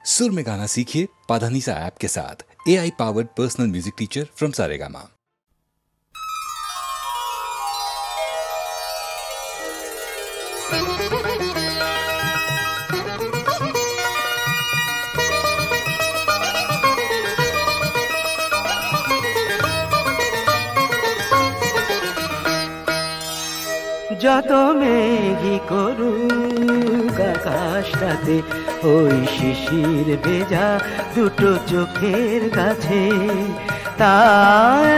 सुर में गाना सीखिए पाधानीसा ऐप के साथ। AI powered personal music teacher from Saregama. যত মেঘই করুক আকাশটাতে ওই শিশির ভেজা দুটো চোখের কাছে, তা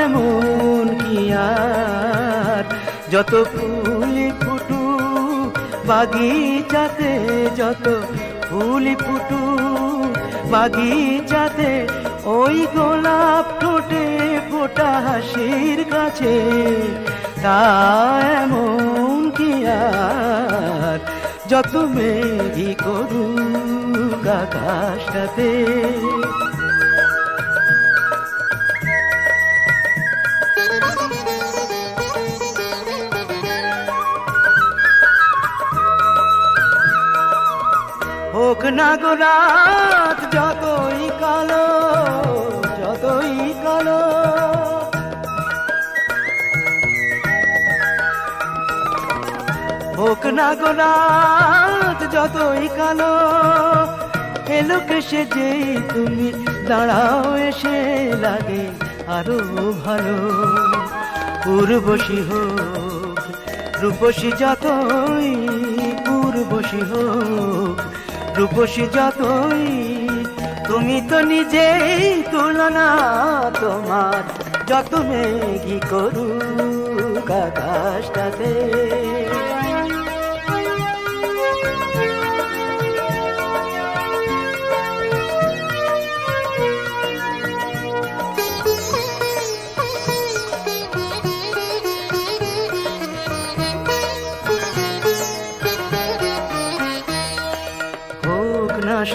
এমন কি আর যত ফুল ফুটুক বাগিচাতে, যত ফুল ফুটুক বাগিচাতে ওই গোলাপ ঠোঁটে ফোটা হাসির কাছে, তা এমন কি আর যত মেঘই করুক আকাশটাতে। হোক না গো রাত যতই কালো, যতই কালো, হোক না গো রাত যতই কালো, এলো কেসে যে তুমি দাঁড়াও এসে লাগে আরো ভালো। পূর্বশী হোক রূপসী যতই, পূর্বশী হোক রূপসী যতই, তুমি তো নিজেই তুলনা তোমার যত মেঘই করুক আকাশটাতে।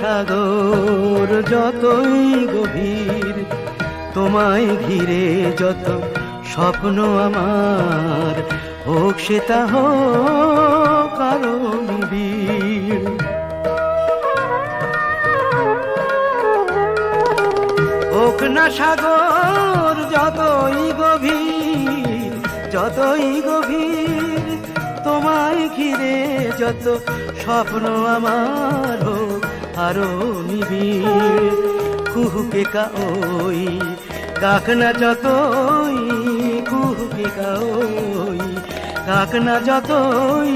সাগর যতই গভীর, তোমায় ঘিরে যত স্বপ্ন আমার, হোক সে তা হোক আরো নিবিড়। হোক না সাগর যতই গভীর, যতই গভীর, তোমায় ঘিরে যত স্বপ্ন আমার, হোক আরো নিবিড়। কুহুকে কা ওই কাক না যতই, কুহুকে কা ওই কাক না যতই,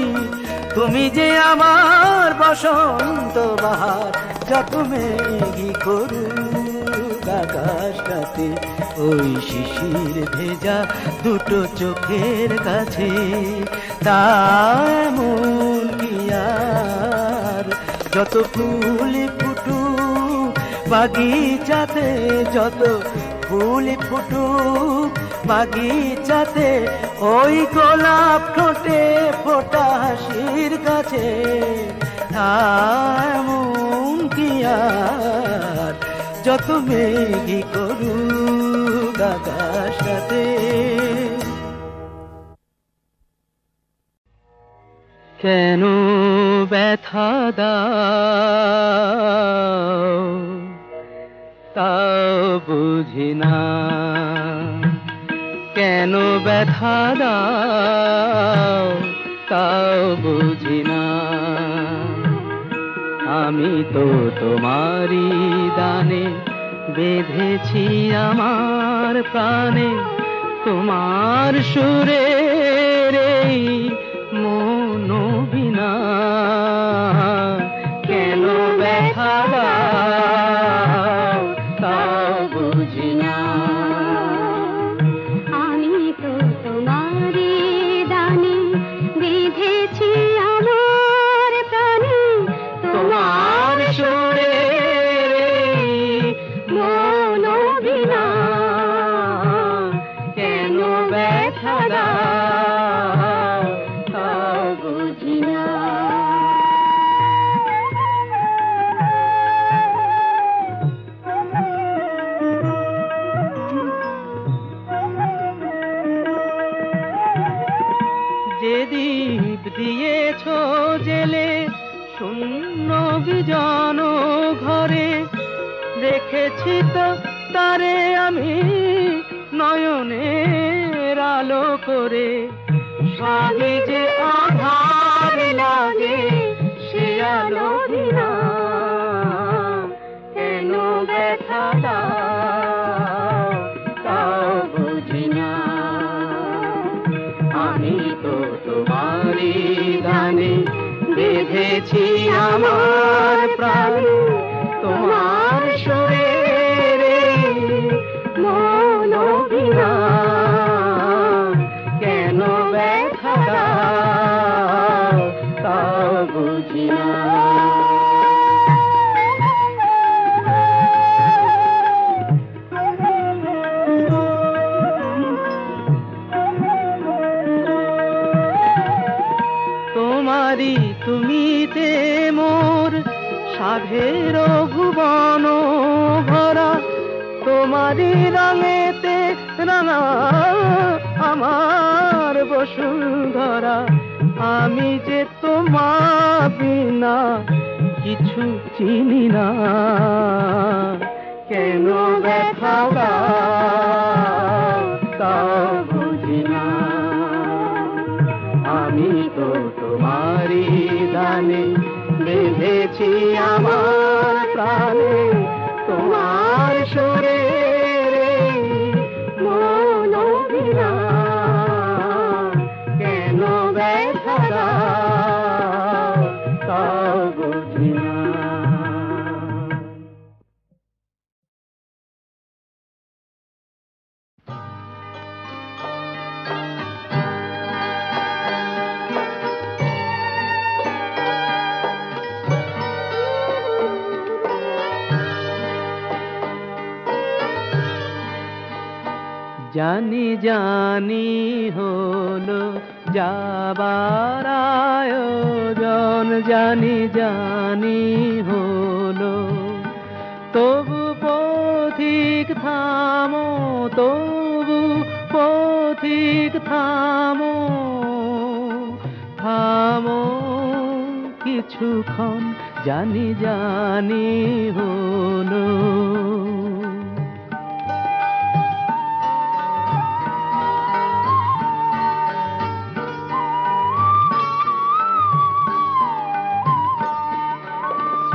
তুমি যে আমার বসন্ত বাহার যত মেঘই করুক আকাশটাতে ওই শিশির ভেজা দুটো চোখের কাছে, তা এমন কি আর যত ফুল ফুটুক বাগিচাতে, যত ফুল ফুটুক বাগিচাতে ওই গোলাপ ঠোঁটে ফোটা হাসির কাছে, এমন কি আর যত মেঘই করুক আকাশটাতে। কেন ব্যথা দাও তাও বুঝি না, কেন ব্যথা দাও তাও বুঝি না, আমি তো তোমারই দানে বেঁধেছি আমার প্রাণে, তোমার সুরে এই মন বিনা, কেন ব্যথা দাও তাও বুঝি না, আমি তো তোমারই দানে বেঁধেছি আমার প্রাণে, তোমার সুরে মন বিনা, কেন ব্যথা দাও তাও বুঝি না। রেখেছি তো তারে আমি নয়নের আলো করে। স্বামী যে আধার লাগে সে আলো বিনা কেন ব্যথা দাও তাও বুঝি না। আমি তো তোমারই গানে বেঁধেছি আমার প্রাণ, তোমার সুরে রে মন বিনা কেন ব্যথা দাও তাও বুঝি না। তোমারি তুমিতে মোর সাধের ভুবন ভরা, তোমারি রঙেতে রাঙা আমার বসুন্ধরা। আমি যে তোমার বিনা কিছু চিনি না, কেন ব্যথা দাও তাও বুঝি না। আমি তো তোমারই দানে বেঁধেছি আমার প্রাণে, তোমার সুরে রে মন বিনা কেন ব্যথা দাও তাও বুঝি না। জানি জানি হলো যাবার আয়োজন, জানি জানি হলো তবু পথিক থামো, তবু পথিক থামো, থামো কিছুক্ষণ, জানি জানি হলো।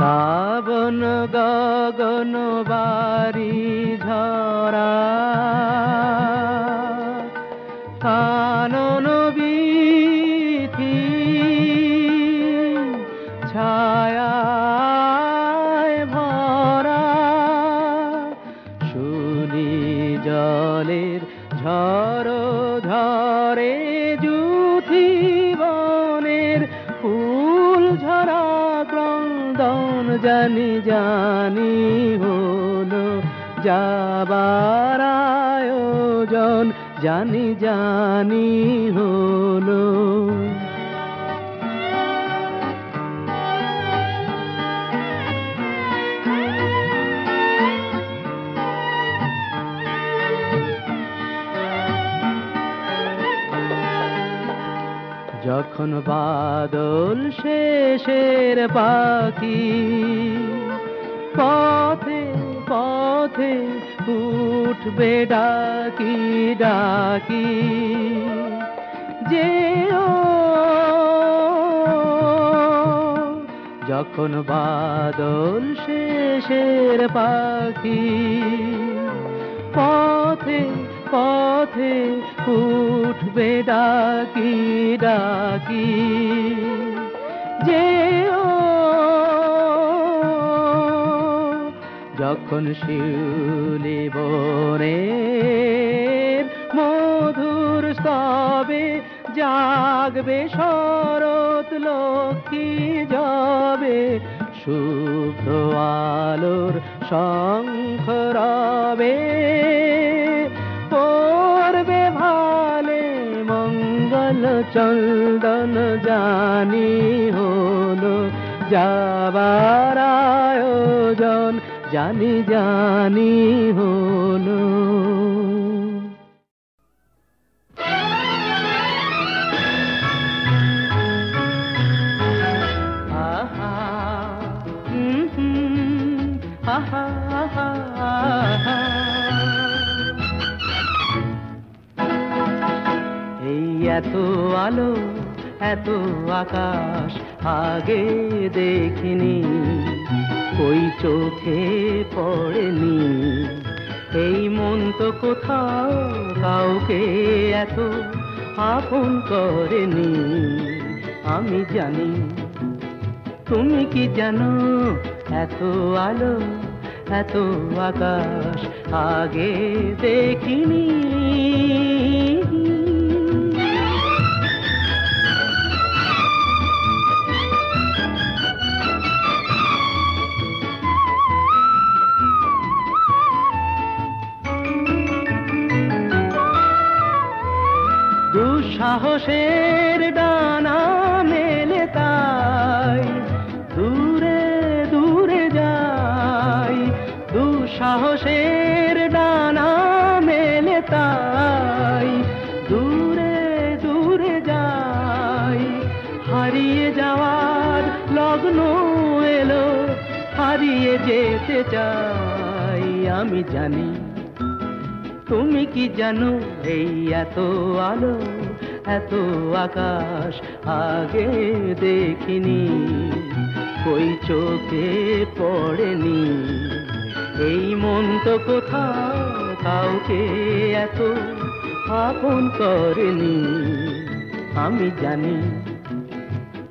শ্রাবণ গগন বারি ঝরা, কানন বীথি ছায়ায় ভরা, শুনি জলের ঝড় ঝরে জুথি বনের ফুল ঝরা ক্রন্দন, জানি জানি হলো যাবার আয়োজন, জানি জানি হলো। যখন বাদল শেষের পাখি পথে পথে উঠবে ডাকি ডাকি, যেও যখন বাদল শেষের পাখি পথে পথে উঠবে ডাকি ডাকি, যেও যখন শিউলি বনের মধুর স্তবে জাগবে শরৎ লক্ষ্মী যাবে, শুভ্র আলোর শঙ্খ রবে, পড়বে ভালে মঙ্গল চন্দন, জানি হলো যাবার আয়োজন, জানি জানি হলো। আহা আহা এই এত আলো এত আকাশ আগে দেখিনি, ওই চোখে পড়েনি। এই মন তো কোথাও কাউকে এত আপন করেনি। আমি জানি, তুমি কি জানো, এত আলো এত আকাশ আগে দেখিনি। দুঃসাহসের ডানা মেলে তাই দূরে দূরে যাই, দুঃসাহসের ডানা মেলে তাই দূরে দূরে যাই। হারিয়ে যাওয়ার লগ্ন এলো, হারিয়ে যেতে চাই। আমি জানি, তুমি কি জানো, এই এত আলো এত আকাশ আগে দেখিনি, ওই চোখে পড়েনি। এই মন তো কোথাও কাউকে এত আপন করেনি। আমি জানি,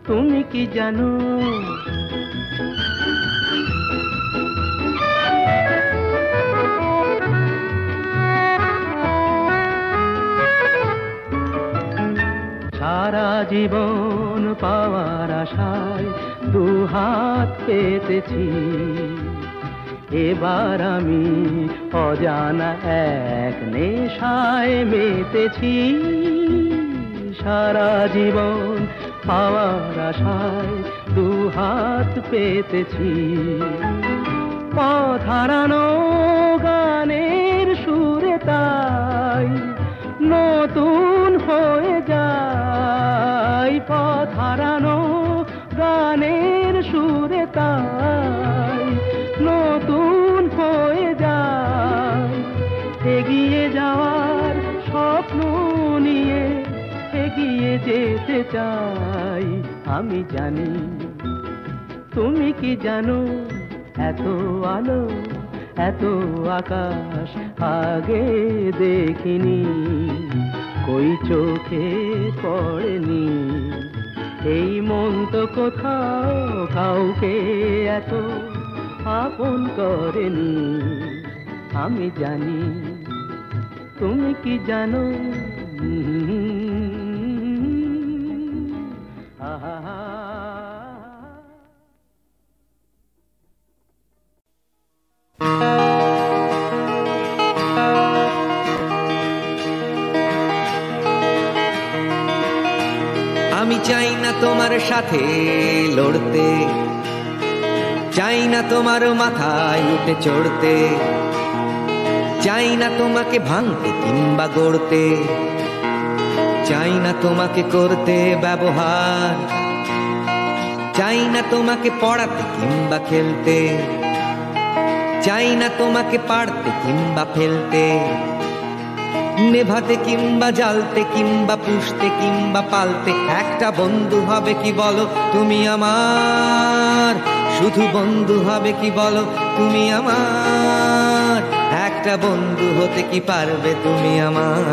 তুমি কি জানো। সারা জীবন পাওয়ার আশায় দুহাত পেতেছি, এবার আমি অজানা এক নেশায় মেতেছি। সারা জীবন পাওয়ার আশায় দুহাত পেতেছি, পথ হারানো গানের সুরে তাই নতুন হয়ে যায়। পথ হারানো গানের সুরে তাই নতুন হয়ে যায়। এগিয়ে যাওয়ার স্বপ্ন নিয়ে এগিয়ে যেতে চাই। আমি জানি, তুমি কি জানো, এত আলো এত আকাশ আগে দেখিনি, কই চোখে পড়েনি। এই মন তো কোথাও কাউকে এত আপন করেনি। আমি জানি, তুমি কি জানো। আমি চাই না তোমার সাথে লড়তে, চাই না তোমার মাথায় উঠে চড়তে, চাই না তোমাকে ভাঙতে কিংবা গড়তে, চাই না তোমাকে করতে ব্যবহার, চাই না তোমাকে পড়াতে কিংবা খেলতে, চাই না তোমাকে পারতে কিংবা ফেলতে, নেভাতে কিংবা জ্বালতে কিংবা পুষতে কিংবা পালতে। একটা বন্ধু হবে কি বলো তুমি আমার, শুধু বন্ধু হবে কি বলো তুমি আমার, একটা বন্ধু হতে কি পারবে তুমি আমার।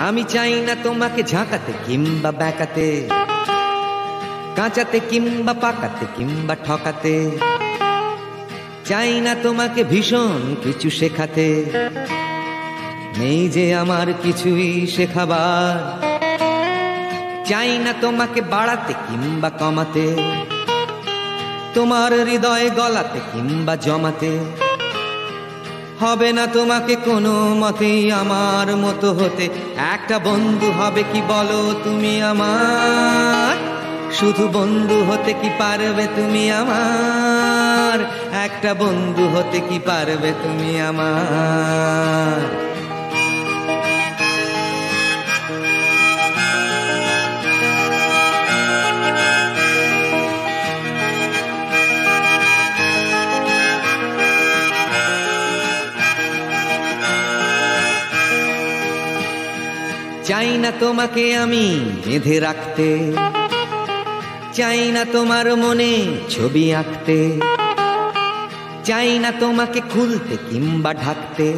আমি চাই না তোমাকে ঝাঁকাতে কিংবা ব্যাকাতে, কাঁচাতে কিংবা পাকাতে কিংবা ঠকাতে, চাই না তোমাকে ভীষণ কিছু শেখাতে, নেই যে আমার কিছুই শেখাবার, চাই না তোমাকে বাড়াতে কিংবা কমাতে, তোমার হৃদয়ে গলাতে কিংবা জমাতে, হবে না তোমাকে কোনো মতেই আমার মতো হতে। একটা বন্ধু হবে কি বলো তুমি আমার, শুধু বন্ধু হতে কি পারবে তুমি আমার, একটা বন্ধু হতে কি পারবে তুমি আমার। চাই না তোমাকে আমি বেঁধে রাখতে, চাই না তোমার মনে ছবি আঁকতে, চাই না তোমাকে খুলতে কিংবা ঢাকতে,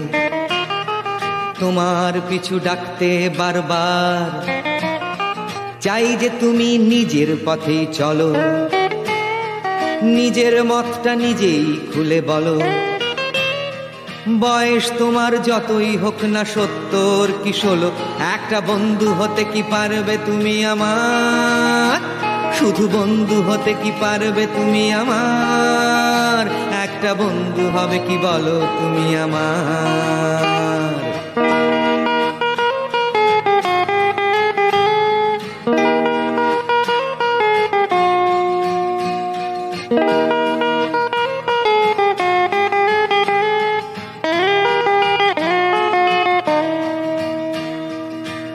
তোমার পিছু ডাকতে বারবার। চাই যে তুমি নিজের পথেই চলো, নিজের মতটা নিজেই খুলে বলো। বয়স তোমার যতই হোক না 70 কি 16, একটা বন্ধু হতে কি পারবে তুমি আমার, শুধু বন্ধু হতে কি পারবে তুমি আমার, একটা বন্ধু হবে কি বলো তুমি আমার।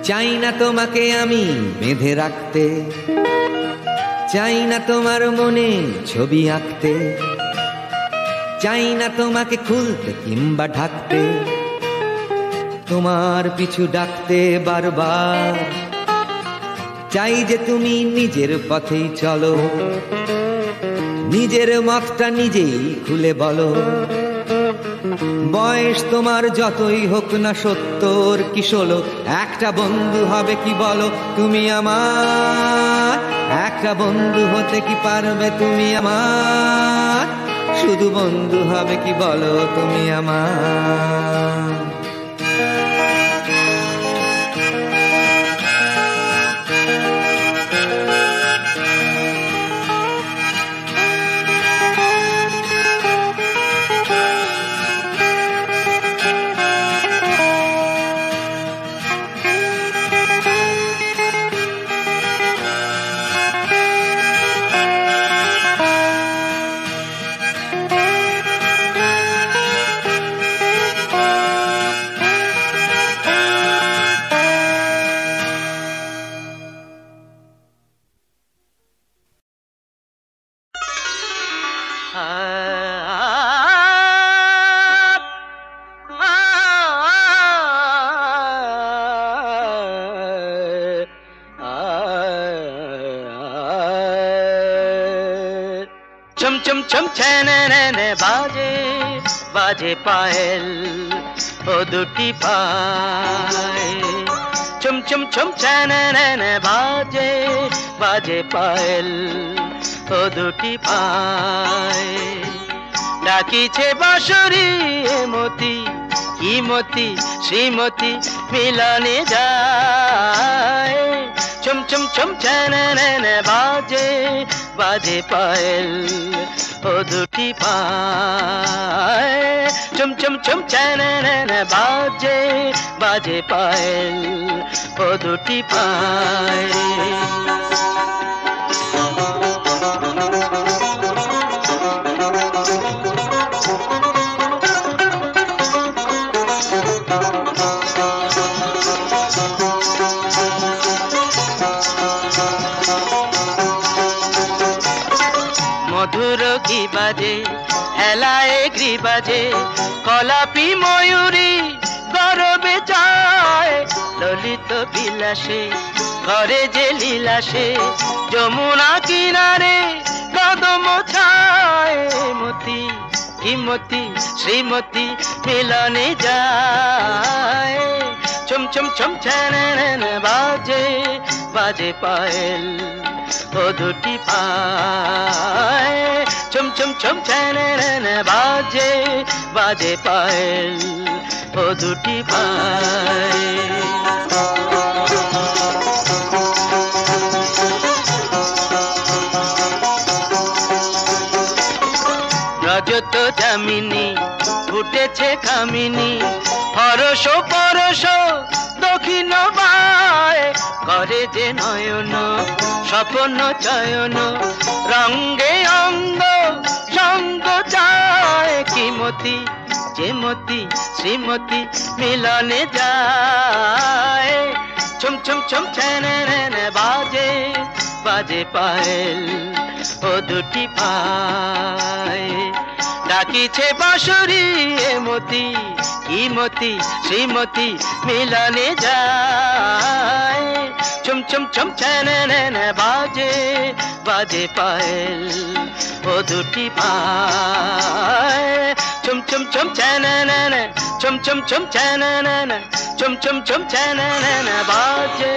চাই না তোমাকে আমি বেঁধে রাখতে, চাই না তোমার মনে ছবি আঁকতে, চাই না তোমাকে খুলতে কিংবা ঢাকতে, তোমার পিছু ডাকতে বারবার। চাই যে তুমি নিজের পথেই চলো, নিজের মতটা নিজেই খুলে বলো। বয়স তোমার যতই হোক না 70 কি 16, একটা বন্ধু হবে কি বলো তুমি আমার, একটা বন্ধু হতে কি পারবে তুমি আমার, শুধু বন্ধু হবে কি বলো তুমি আমার। चम चम चम छेने बाजे बाजे पायल ओ दुटी पाए, चम चम चम छेने बाजे बाजे पायल ओ दुटी पाए। ডাকিছে বাঁশরি মতি কি মতি শ্রীমতী মিলনে যায়, চম চম চম ছ্যানে বাজে বাজে পায়েল ও দুটি পায়, চম চম চম ছ্যানে বাজে বাজে পায়েল ও দুটি পায়। মধুর কি বাজে হেলায় গ্রি বাজে, কলাপি ময়ূরী গরবে যায়, ললিত বিলাসে ঘরে যে লীলাসে, যমুনা কিনারে কদম ছায়, মতি কি মতি শ্রীমতী মিলনে যায়, চম চম চম ছ্যানে বাজে বাজে পায়েল ও দুটি পায়, চম চম চম ছ্যানে বাজে বাজে পায়েল ও দুটি পায়। রজত যামিনী ফুটেছে কামিনী, হরস পরশ দক্ষিণ বায়, করে যে নয়ন স্বপ্ন চয়ন রঙ্গে অঙ্গ সঙ্গ চায় কি মতি যে মতি শ্রীমতী মিলনে যায় ছুম ছুম ছুম ছেনে বাজে বাজে পায়েল ও দুটি পায় ডাকিছে বাঁশরি এ মতি কি মতি শ্রীমতী মিলনে যায় ছুম ছুম ছুম ছেনে বাজে বাজে পায়েল ও দুটি পায় ছুম ছুম ছুম ছেনে ছুম ছুম ছুম ছেনে ছুম ছুম ছুম ছেনে বাজে